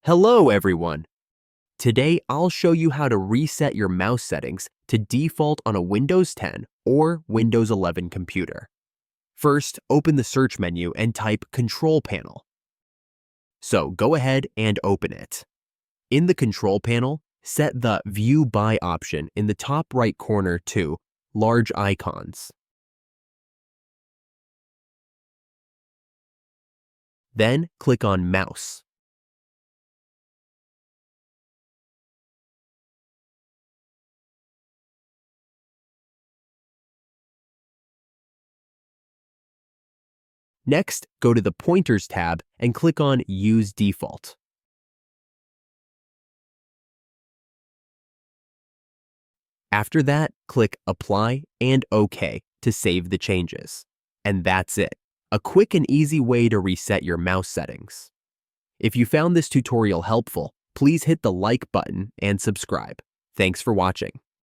Hello everyone! Today I'll show you how to reset your mouse settings to default on a Windows 10 or Windows 11 computer. First, open the search menu and type Control Panel. So go ahead and open it. In the Control Panel, set the View By option in the top right corner to Large Icons. Then click on Mouse. Next, go to the Pointers tab and click on Use Default. After that, click Apply and OK to save the changes. And that's it. A quick and easy way to reset your mouse settings. If you found this tutorial helpful, please hit the like button and subscribe. Thanks for watching.